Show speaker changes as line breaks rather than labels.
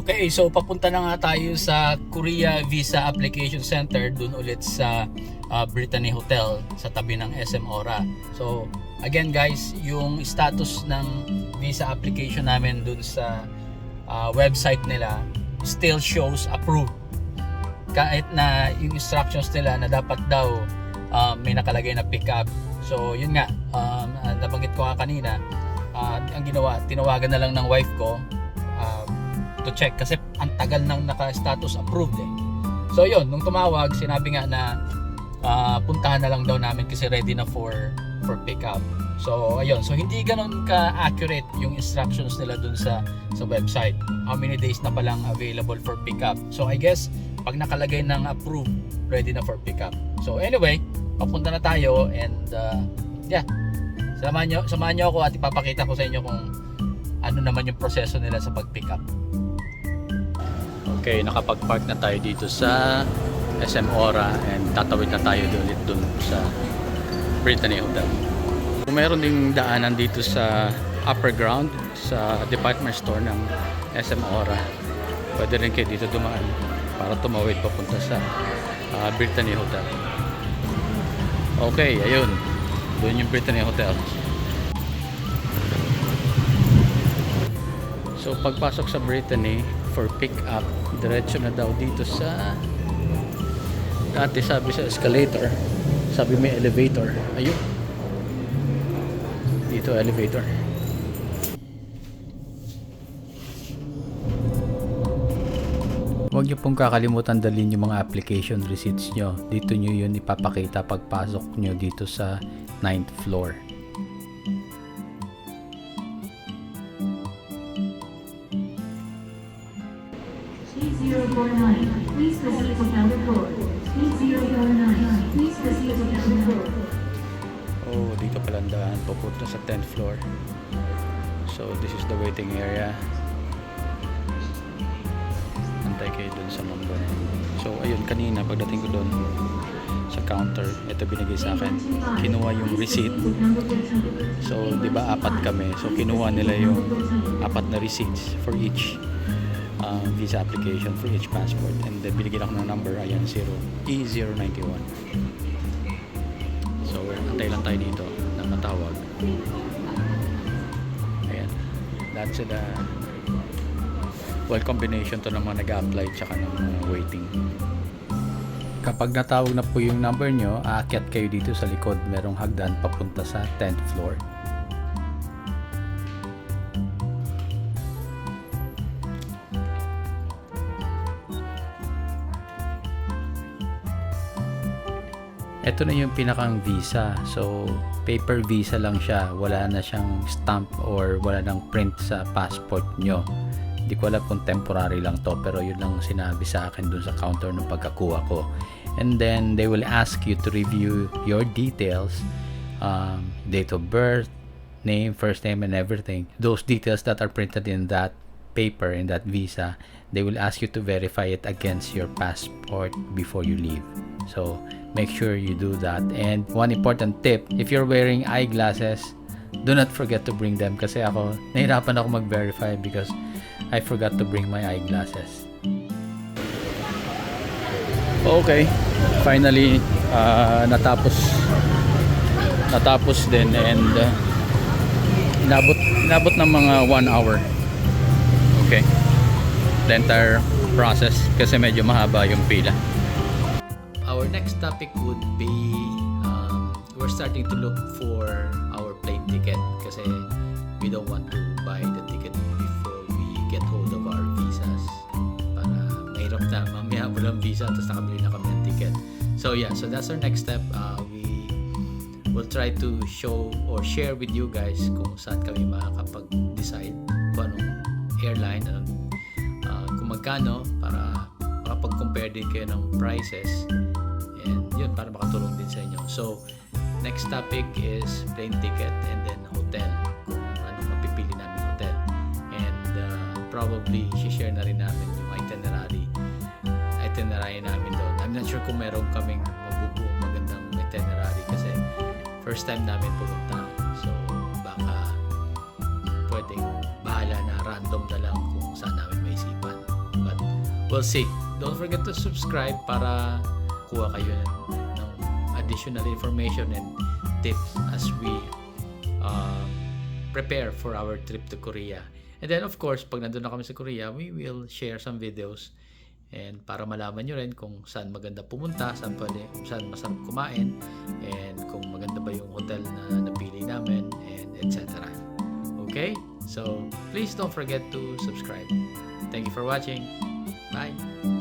Okay, so papunta na nga tayo sa Korea Visa Application Center, dun ulit sa Brittany Hotel sa tabi ng SM Aura. So again guys, yung status ng visa application namin dun sa website nila still shows approved. Kahit na yung instructions nila na dapat daw may nakalagay na pick up. So yun nga, nabanggit ko nga kanina, ang ginawa, tinawagan na lang ng wife ko to check kasi ang tagal nang naka-status approved eh. So yun, nung tumawag, sinabi nga na puntahan na lang daw namin kasi ready na for pick up. So ayun, so hindi ganoon ka-accurate yung instructions nila dun sa website. How many days na palang available for pick up. So I guess pag nakalagay ng approved, ready na for pick up. So anyway, papunta na tayo and yeah. Samahan nyo ako at ipapakita ko sa inyo kung ano naman yung proseso nila sa pag-pick up. Okay, nakapag-park na tayo dito sa SM Aura and tatawid na tayo ulit dun sa Brittany Hotel. Meron ding daanan dito sa upper ground sa department store ng SM Aura. Pwede rin kayo dito dumaan para tumawid papunta sa Brittany Hotel. Okay, ayun. Doon yung Brittany Hotel. So pagpasok sa Brittany for pick up, diretso na daw dito sa dati sabi sa escalator, sabi may elevator. Ayun. Dito elevator. Huwag niyo pong kakalimutan dalhin yung mga application receipts nyo. Dito nyo yun ipapakita pagpasok nyo dito sa 9th floor.
Please proceed to counter floor. Please proceed to counter floor.
Oh, dito pala ang daan papunta sa 10th floor. So this is the waiting area. Antay kayo dun sa number. So ayun, kanina pagdating ko dun sa counter, ito binigay sa akin. Kinuha yung receipt. So di ba apat kami. So kinuha nila yung apat na receipts for each visa application for each passport, and then binigyan ako ng number, ayan, E091. So antay lang tayo dito na matawag. Ayan, that's the well combination to ng mga nag-apply tsaka ng mga waiting. Kapag natawag na po yung number nyo, aakyat kayo dito sa likod, merong hagdan papunta sa 10th floor. Ito na yung pinakang visa. So, paper visa lang siya. Wala na siyang stamp or wala nang print sa passport nyo. Hindi ko alam kung temporary lang to, pero yun lang sinabi sa akin dun sa counter ng pagkakuha ko. And then, they will ask you to review your details, date of birth, name, first name, and everything. Those details that are printed in that paper, in that visa, they will ask you to verify it against your passport before you leave. So, make sure you do that. And one important tip, if you're wearing eyeglasses, do not forget to bring them, kasi ako, nahirapan ako mag-verify because I forgot to bring my eyeglasses. Okay, finally natapos din, and inabot ng mga 1 hour. Okay, the entire process kasi medyo mahaba yung pila. Our next topic would be we're starting to look for our plane ticket kasi we don't want to buy the ticket before we get hold of our visas, para mahirap na mamaya walang visa tapos nakabili na kami ng ticket. So yeah, so that's our next step. We will try to show or share with you guys kung saan kami makakapag-decide kung anong airline, kung magkano, para makapag-compare din kayo ng prices. And yun, para makatulong din sa inyo. So, next topic is plane ticket and then hotel. Kung anong mapipili namin hotel. And probably, share na rin namin yung itinerary namin doon. I'm not sure kung meron kaming mabubuong magandang itinerary kasi first time namin pumunta. So, baka pwedeng bahala na random na lang kung saan namin maisipan. we'll see. Don't forget to subscribe para kuha kayo ng additional information and tips as we prepare for our trip to Korea. And then of course, pag nandun na kami sa Korea, we will share some videos and para malaman nyo rin kung saan maganda pumunta, saan masarap kumain, and kung maganda ba yung hotel na napili namin, and etc. Okay? So, please don't forget to subscribe. Thank you for watching. Bye!